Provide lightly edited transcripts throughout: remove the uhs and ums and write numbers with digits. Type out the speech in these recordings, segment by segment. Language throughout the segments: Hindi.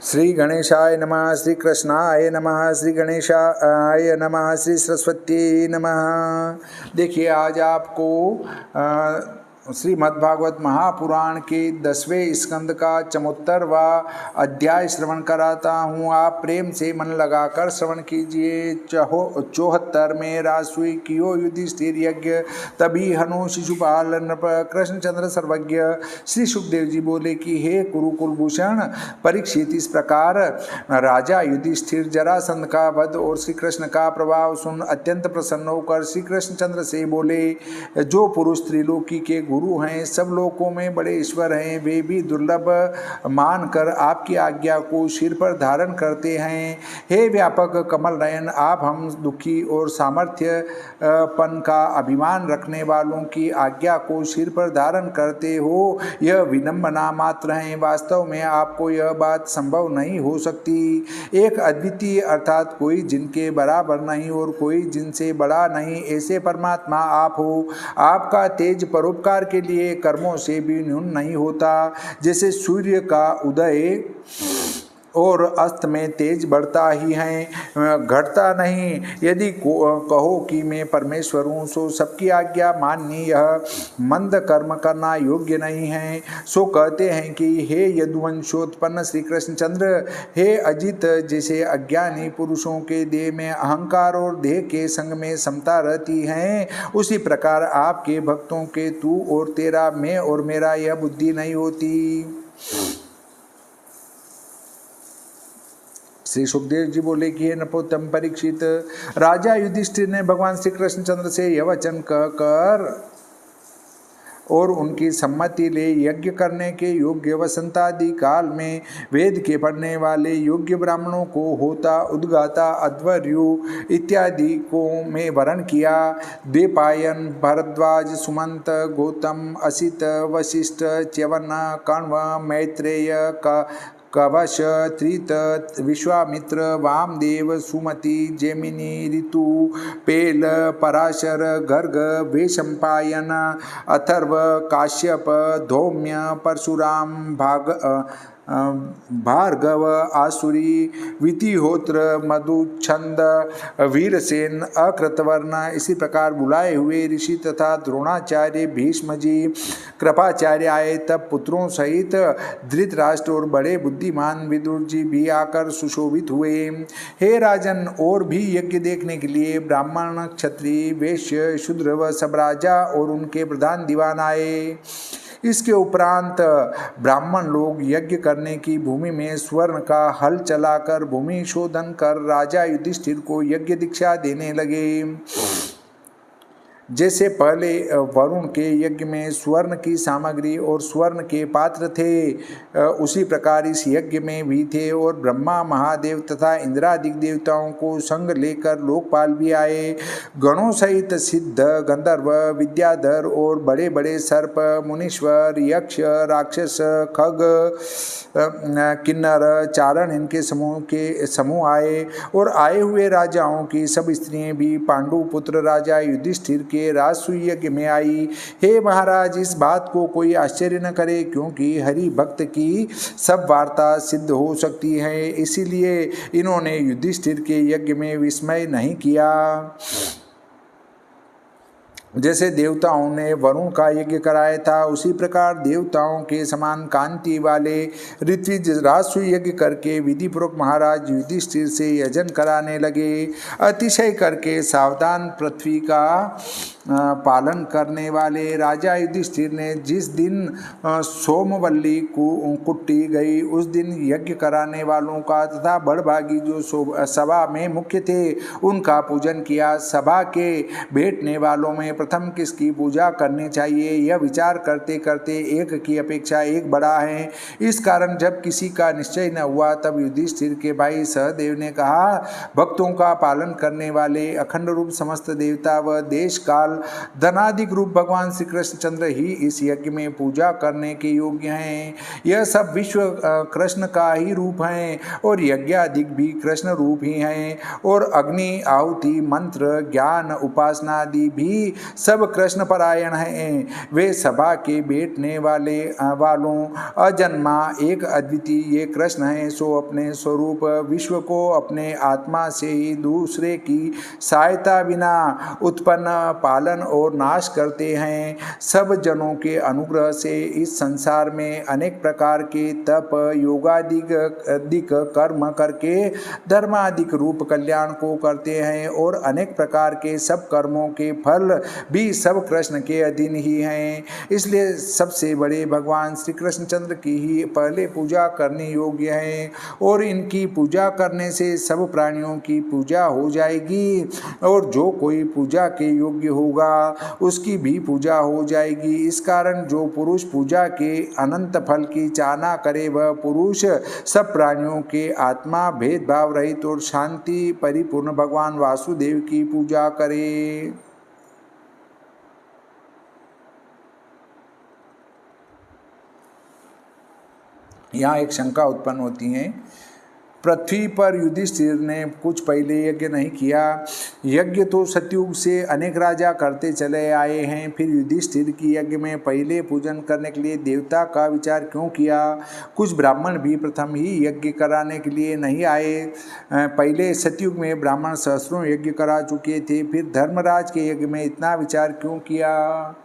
श्री गणेशाय नमः, श्री कृष्णाय नमः, श्री गणेशाय नमः, श्री सरस्वती नमः। देखिए आज आपको श्रीमद्भागवत महापुराण के 10वें स्कंद का 74वां अध्याय श्रवण कराता हूँ। आप प्रेम से मन लगाकर श्रवण कीजिए। 74 में राजसूय कियो युधिष्ठिर यज्ञ, तभी हनु शिशुपाल नृप कृष्णचंद्र सर्वज्ञ। श्री सुखदेव जी बोले कि हे कुरुकुल भूषण परीक्षित, इस प्रकार राजा युधिष्ठिर जरासंध का वध और श्री कृष्ण का प्रभाव सुन अत्यंत प्रसन्न होकर श्री कृष्णचंद्र से बोले, जो पुरुष त्रिलोकी के गुरु हैं, सब लोकों में बड़े ईश्वर हैं, वे भी दुर्लभ मानकर आपकी आज्ञा को सिर पर धारण करते हैं। हे व्यापक कमल नयन, आप हम दुखी और सामर्थ्यपन का अभिमान रखने वालों की आज्ञा को सिर पर धारण करते हो, यह विनम्रता मात्र है। वास्तव में आपको यह बात संभव नहीं हो सकती। एक अद्वितीय अर्थात कोई जिनके बराबर नहीं और कोई जिनसे बड़ा नहीं, ऐसे परमात्मा आप हो। आपका तेज परोपकार के लिए कर्मों से भी न्यून नहीं होता। जैसे सूर्य का उदय और अस्त में तेज बढ़ता ही है, घटता नहीं। यदि कहो कि मैं परमेश्वर हूँ, सो सबकी आज्ञा माननी यह मंद कर्म करना योग्य नहीं है। सो कहते हैं कि हे यदुवंशोत्पन्न श्री कृष्णचंद्र, हे अजित, जैसे अज्ञानी पुरुषों के देह में अहंकार और देह के संग में समता रहती है, उसी प्रकार आपके भक्तों के तू और तेरा, मैं और मेरा यह बुद्धि नहीं होती। श्री सुखदेव जी बोले कि हे नपोत्तम परीक्षित, राजा युधिष्ठिर ने भगवान श्री कृष्णचंद्र से यह वचन कहकर और उनकी सम्मति ले यज्ञ करने के योग्य वसंतादि काल में वेद के पढ़ने वाले योग्य ब्राह्मणों को होता, उद्गाता, अध्वर्यु इत्यादि को में वरण किया। द्वैपायन, भरद्वाज, सुमंत, गौतम, असित, वशिष्ठ, च्यवन, कण्व, मैत्रेय, कवश, त्रित, विश्वामित्र, वामदेव, सुमति, जैमिनी, ऋतु, पेल, पराशर, गर्ग, वैशंपायन, अथर्व, काश्यप, धौम्य, परशुराम, भार्गव, आसुरी, वितिहोत्र, मधुछंद, वीरसेन, अकृतवर्ण, इसी प्रकार बुलाए हुए ऋषि तथा द्रोणाचार्य, भीष्म जी, कृपाचार्य आए। तब पुत्रों सहित धृतराष्ट्र और बड़े बुद्धिमान विदुर जी भी आकर सुशोभित हुए। हे राजन, और भी यज्ञ देखने के लिए ब्राह्मण, क्षत्रिय, वैश्य, शूद्र व सब राजा और उनके प्रधान दीवान आए। इसके उपरांत ब्राह्मण लोग यज्ञ करने की भूमि में स्वर्ण का हल चलाकर भूमि शोधन कर राजा युधिष्ठिर को यज्ञ दीक्षा देने लगे। जैसे पहले वरुण के यज्ञ में स्वर्ण की सामग्री और स्वर्ण के पात्र थे, उसी प्रकार इस यज्ञ में भी थे। और ब्रह्मा, महादेव तथा इंद्रादि देवताओं को संग लेकर लोकपाल भी आए। गणों सहित सिद्ध, गंधर्व, विद्याधर और बड़े बड़े सर्प, मुनीश्वर, यक्ष, राक्षस, खग, किन्नर, चारण, इनके समूह आए। और आए हुए राजाओं की सब स्त्रियां भी पांडु पुत्र राजा युधिष्ठिर के राजसूय यज्ञ में आई। हे महाराज, इस बात को कोई आश्चर्य न करे, क्योंकि हरि भक्त की सब वार्ता सिद्ध हो सकती है। इसीलिए इन्होंने युधिष्ठिर के यज्ञ में विस्मय नहीं किया। जैसे देवताओं ने वरुण का यज्ञ कराया था, उसी प्रकार देवताओं के समान कांति वाले ऋत्विज राजसूय यज्ञ करके विधिपूर्वक महाराज युधिष्ठिर से यजन कराने लगे। अतिशय करके सावधान पृथ्वी का पालन करने वाले राजा युधिष्ठिर ने जिस दिन सोमवल्ली कुट्टी गई, उस दिन यज्ञ कराने वालों का तथा बड़भागी जो सभा में मुख्य थे, उनका पूजन किया। सभा के बैठने वालों में प्रथम किसकी पूजा करनी चाहिए, यह विचार करते करते एक की अपेक्षा एक बड़ा है। इस कारण जब किसी का निश्चय न हुआ, तब युधिष्ठिर के भाई सहदेव ने कहा, भक्तों का पालन करने वाले अखंड रूप समस्त देवता व देश काल शिशुपाल, धनाधिक रूप भगवान श्री कृष्णचंद्र ही इस यज्ञ में पूजा करने के योग्य हैं। यह सब विश्व कृष्ण का ही रूप हैं और यज्ञाधिक भी कृष्ण रूप ही हैं, और अग्नि, आहुति, मंत्र, ज्ञान, उपासना आदि भी सब कृष्ण परायण हैं। वे सभा के बैठने वालों अजन्मा एक अद्वितीय कृष्ण हैं। सो अपने स्वरूप विश्व को अपने आत्मा से ही दूसरे की सहायता बिना उत्पन्न, पालन और नाश करते हैं। सब जनों के अनुग्रह से इस संसार में अनेक प्रकार के तप, योगादिक कर्म करके धर्मादिक रूप कल्याण को करते हैं, और अनेक प्रकार के सब कर्मों के फल भी सब कृष्ण के अधीन ही हैं। इसलिए सबसे बड़े भगवान श्री कृष्णचंद्र की ही पहले पूजा करने योग्य है, और इनकी पूजा करने से सब प्राणियों की पूजा हो जाएगी, और जो कोई पूजा के योग्य होगा उसकी भी पूजा हो जाएगी। इस कारण जो पुरुष पूजा के अनंत फल की चाहना करे वह पुरुष सब प्राणियों के आत्मा भेदभाव रहित और शांति परिपूर्ण भगवान वासुदेव की पूजा करे। यहाँ एक शंका उत्पन्न होती है, पृथ्वी पर युधिष्ठिर ने कुछ पहले यज्ञ नहीं किया। यज्ञ तो सतयुग से अनेक राजा करते चले आए हैं, फिर युधिष्ठिर की यज्ञ में पहले पूजन करने के लिए देवता का विचार क्यों किया? कुछ ब्राह्मण भी प्रथम ही यज्ञ कराने के लिए नहीं आए? पहले सतयुग में ब्राह्मण सहस्रों यज्ञ करा चुके थे, फिर धर्मराज के यज्ञ में इतना विचार क्यों किया?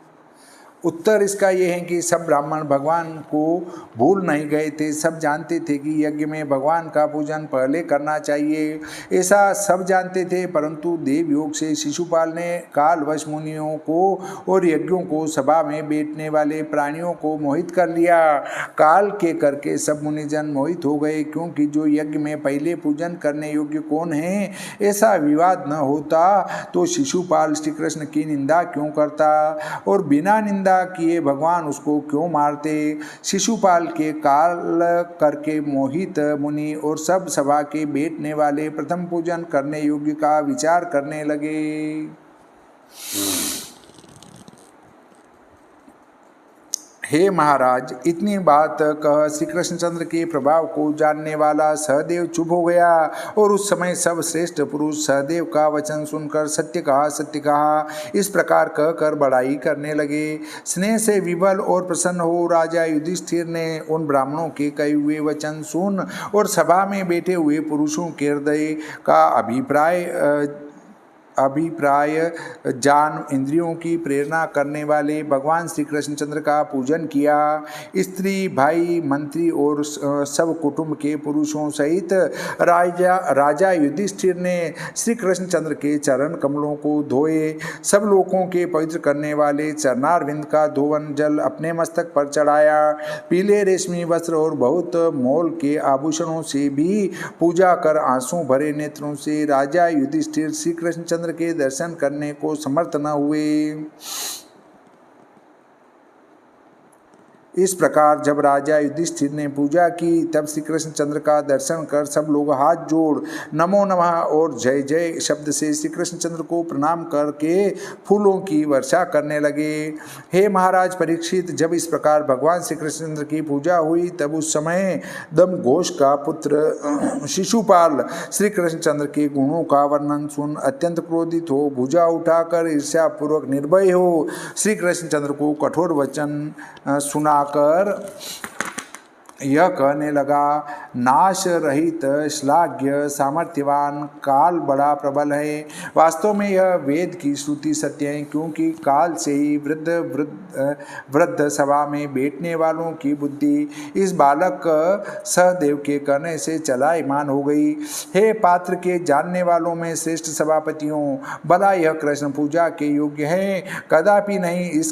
उत्तर इसका ये है कि सब ब्राह्मण भगवान को भूल नहीं गए थे। सब जानते थे कि यज्ञ में भगवान का पूजन पहले करना चाहिए, ऐसा सब जानते थे, परंतु देव योग से शिशुपाल ने कालवश मुनियों को और यज्ञों को, सभा में बैठने वाले प्राणियों को मोहित कर लिया। काल के करके सब मुनिजन मोहित हो गए, क्योंकि जो यज्ञ में पहले पूजन करने योग्य कौन है ऐसा विवाद न होता तो शिशुपाल श्री कृष्ण की निंदा क्यों करता, और बिना निंदा किए भगवान उसको क्यों मारते? शिशुपाल के काल करके मोहित मुनि और सब सभा के बैठने वाले प्रथम पूजन करने योग्य का विचार करने लगे। हे महाराज, इतनी बात कह श्री कृष्णचंद्र के प्रभाव को जानने वाला सहदेव चुप हो गया, और उस समय सब श्रेष्ठ पुरुष सहदेव का वचन सुनकर सत्य कहा इस प्रकार कहकर बड़ाई करने लगे। स्नेह से विवल और प्रसन्न हो राजा युधिष्ठिर ने उन ब्राह्मणों के कहे हुए वचन सुन और सभा में बैठे हुए पुरुषों के हृदय का अभिप्राय जान इंद्रियों की प्रेरणा करने वाले भगवान श्री कृष्णचंद्र का पूजन किया। स्त्री, भाई, मंत्री और सब कुटुंब के पुरुषों सहित राजा युधिष्ठिर ने श्री कृष्णचंद्र के चरण कमलों को धोए। सब लोगों के पवित्र करने वाले चरणारविंद का धोवन जल अपने मस्तक पर चढ़ाया। पीले रेशमी वस्त्र और बहुत मोल के आभूषणों से भी पूजा कर आंसू भरे नेत्रों से राजा युधिष्ठिर श्री कृष्णचंद्र के दर्शन करने को समर्थ न हुए। इस प्रकार जब राजा युधिष्ठिर ने पूजा की तब श्री कृष्णचंद्र का दर्शन कर सब लोग हाथ जोड़ नमो नमः और जय जय शब्द से श्री कृष्णचंद्र को प्रणाम करके फूलों की वर्षा करने लगे। हे महाराज परीक्षित, जब इस प्रकार भगवान श्री कृष्णचंद्र की पूजा हुई तब उस समय दम घोष का पुत्र शिशुपाल श्री कृष्णचंद्र के गुणों का वर्णन सुन अत्यंत क्रोधित हो भुजा उठाकर ईर्ष्यापूर्वक निर्भय हो श्री कृष्णचंद्र को कठोर वचन सुना कर यह कहने लगा, नाश रहित श्लाघ्य सामर्थ्यवान काल बड़ा प्रबल है। वास्तव में यह वेद की श्रुति सत्य है, क्योंकि काल से ही वृद्ध सभा में बैठने वालों की बुद्धि इस बालक सहदेव के कहने से चलायमान हो गई। हे पात्र के जानने वालों में श्रेष्ठ सभापतियों, भला यह कृष्ण पूजा के योग्य है? कदापि नहीं। इस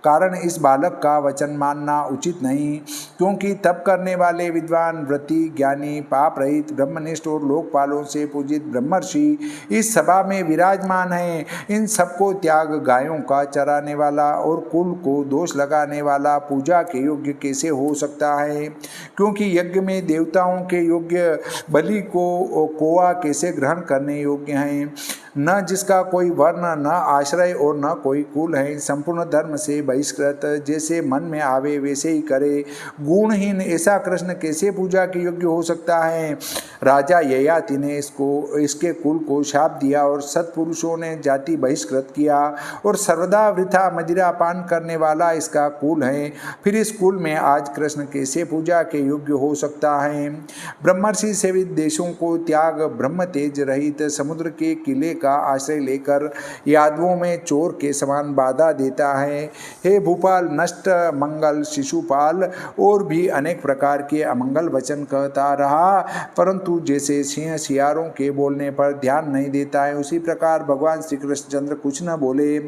कारण इस बालक का वचन मानना उचित नहीं, क्योंकि तप करने वाले विद्वान, व्रती, ज्ञानी, पाप रहित, ब्रह्मनिष्ठ और लोकपालों से पूजित ब्रह्मर्षि इस सभा में विराजमान हैं। इन सबको त्याग गायों का चराने वाला और कुल को दोष लगाने वाला पूजा के योग्य कैसे हो सकता है? क्योंकि यज्ञ में देवताओं के योग्य बलि को कोआ कैसे ग्रहण करने योग्य हैं? न जिसका कोई वर्ण, न आश्रय और न कोई कुल है, संपूर्ण धर्म से बहिष्कृत, जैसे मन में आवे वैसे ही करे, गुणहीन, ऐसा कृष्ण कैसे पूजा के योग्य हो सकता है। राजा ययाति ने इसके कुल को शाप दिया और सत्पुरुषों ने जाति बहिष्कृत किया, और सर्वदा वृथा मदिरा पान करने वाला इसका कुल है। फिर इस कुल में आज कृष्ण कैसे पूजा के योग्य हो सकता है। ब्रह्मर्षि सेवित देशों को त्याग, ब्रह्म तेज रहित समुद्र के किले का आश्रय लेकर यादवों में चोर के समान बाधा देता है। हे भूपाल, नष्ट, मंगल, शिशुपाल और भी अनेक प्रकार के अमंगल वचन कहता रहा, परंतु जैसे सिंह सियारों के बोलने पर ध्यान नहीं देता है, उसी प्रकार भगवान श्री कृष्णचंद्र कुछ न बोले।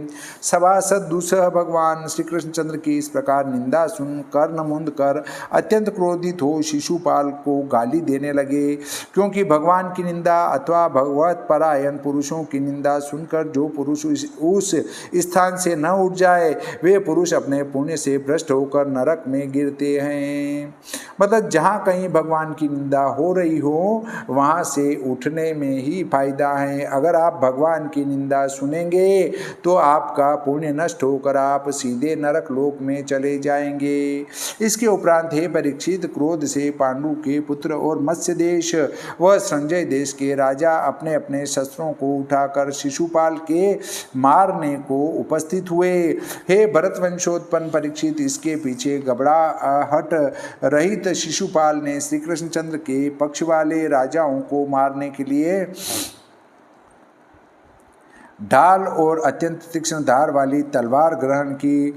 सभासद दुसह भगवान श्री कृष्णचंद्र की इस प्रकार निंदा सुन कर्ण मुंद कर अत्यंत क्रोधित हो शिशुपाल को गाली देने लगे, क्योंकि भगवान की निंदा अथवा भगवत परायण पुरुषों की निंदा सुनकर जो पुरुष उस स्थान से न उठ जाए, वे पुरुष अपने पुण्य से भ्रष्ट होकर नरक में गिरते हैं। मतलब जहाँ कहीं भगवान की निंदा हो रही हो वहाँ से उठने में ही फायदा है। अगर आप भगवान की निंदा सुनेंगे तो आपका पुण्य नष्ट होकर आप सीधे नरक लोक में चले जाएंगे। इसके उपरांत हे परीक्षित, क्रोध से पांडु के पुत्र और मत्स्य देश व संजय देश के राजा अपने अपने शस्त्रों को उठाकर शिशुपाल के मारने को उपस्थित हुए। हे भरतवंशोत्पन्न परीक्षित, इसके पीछे घबराहट रहित शिशुपाल ने श्री कृष्णचंद्र के पक्ष वाले राजाओं को मारने के लिए ढाल और अत्यंत तीक्ष्ण धार वाली तलवार ग्रहण की।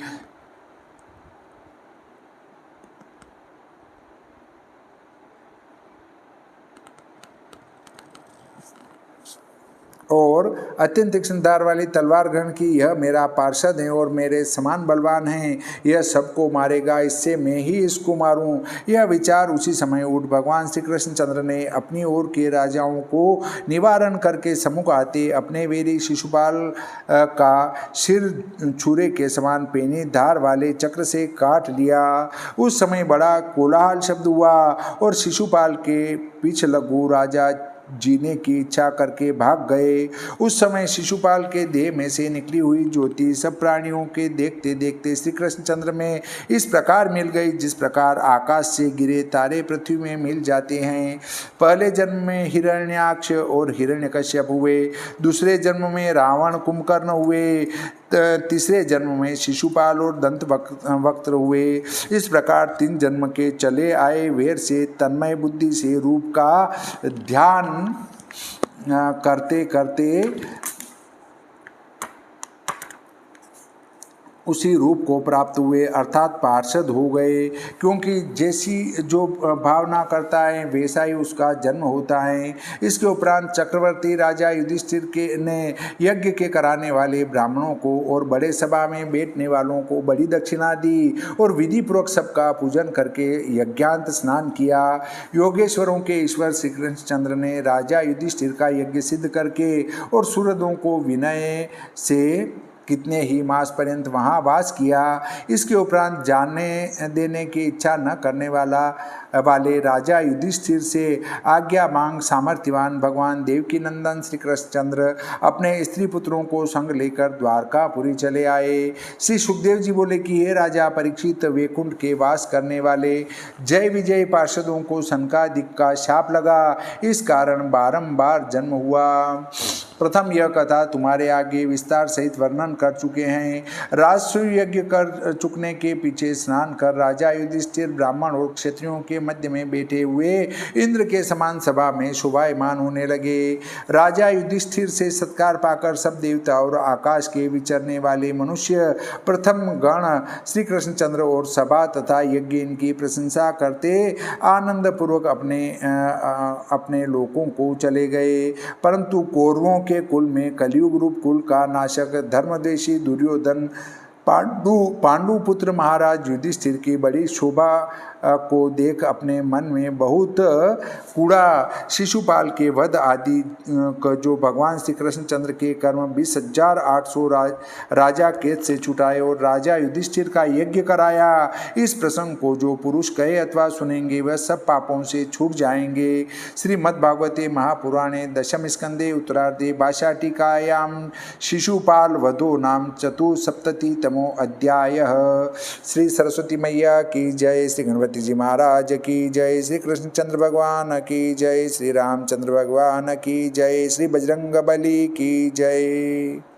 और अत्यंत तीक्ष्ण धार वाली तलवार ग्रहण की। यह मेरा पार्षद है और मेरे समान बलवान है, यह सबको मारेगा, इससे मैं ही इसको मारूं। यह विचार उसी समय उठ भगवान श्री कृष्णचंद्र ने अपनी ओर के राजाओं को निवारण करके सम्मुख आते अपने वीर शिशुपाल का सिर छुरे के समान पेनी धार वाले चक्र से काट लिया। उस समय बड़ा कोलाहल शब्द हुआ और शिशुपाल के पिछलगु राजा जीने की इच्छा करके भाग गए। उस समय शिशुपाल के देह में से निकली हुई ज्योति सब प्राणियों के देखते देखते श्री कृष्णचंद्र में इस प्रकार मिल गई, जिस प्रकार आकाश से गिरे तारे पृथ्वी में मिल जाते हैं। पहले जन्म में हिरण्याक्ष और हिरण्यकश्यप हुए, दूसरे जन्म में रावण कुंभकर्ण हुए, तीसरे जन्म में शिशुपाल और दंत वक्त हुए। इस प्रकार 3 जन्म के चले आए वेर से तन्मय बुद्धि से रूप का ध्यान करते करते उसी रूप को प्राप्त हुए, अर्थात पार्षद हो गए। क्योंकि जैसी जो भावना करता है वैसा ही उसका जन्म होता है। इसके उपरांत चक्रवर्ती राजा युधिष्ठिर ने यज्ञ के कराने वाले ब्राह्मणों को और बड़े सभा में बैठने वालों को बड़ी दक्षिणा दी और विधि पूर्वक सबका पूजन करके यज्ञांत स्नान किया। योगेश्वरों के ईश्वर श्री कृष्णचंद्र ने राजा युधिष्ठिर का यज्ञ सिद्ध करके और सुहृदों को विनय से कितने ही मास पर्यंत वहाँ वास किया। इसके उपरांत जानने देने की इच्छा न करने वाले राजा युधिष्ठिर से आज्ञा मांग सामर्थ्यवान भगवान देवकी नंदन श्री कृष्णचंद्र अपने स्त्री पुत्रों को संग लेकर द्वारकापुरी चले आए। श्री सुखदेव जी बोले कि हे राजा परीक्षित, वैकुंठ के वास करने वाले जय विजय पार्षदों को सनकादिक का शाप लगा, इस कारण बारंबार जन्म हुआ। प्रथम यह कथा तुम्हारे आगे विस्तार सहित वर्णन कर चुके हैं। राजसूय यज्ञ कर चुकने के पीछे स्नान कर राजा युधिष्ठिर ब्राह्मण और क्षत्रियों के मध्य में बैठे हुए इंद्र के समान सभा में शोभायमान होने लगे। राजा युधिष्ठिर से सत्कार पाकर सब देवता और आकाश के विचरने वाले मनुष्य प्रथम गण श्री कृष्णचंद्र और सभा तथा यज्ञ इनकी प्रशंसा करते आनंद पूर्वक अपने लोकों को चले गए। परंतु कौरवों के कुल में कलियुग रूप कुल का नाशक धर्मद्वेषी दुर्योधन पांडुपुत्र महाराज युधिष्ठिर की बड़ी शोभा को देख अपने मन में बहुत कूड़ा शिशुपाल के वध आदि जो भगवान श्री कृष्णचंद्र के कर्म 20,800 राजा केत से छुटाए और राजा युधिष्ठिर का यज्ञ कराया। इस प्रसंग को जो पुरुष कहे अथवा सुनेंगे वह सब पापों से छूट जाएंगे। श्रीमद्भागवते महापुराणे दशम स्कंदे उत्तरार्धे भाषाटिकायां शिशुपाल वधो नाम चतुसप्ततितमो अध्याय। श्री सरस्वती मैया की जय, श्री गणपति जी महाराज की जय, श्री कृष्णचंद्र भगवान की जय, श्री रामचंद्र भगवान की जय, श्री बजरंग बली की जय।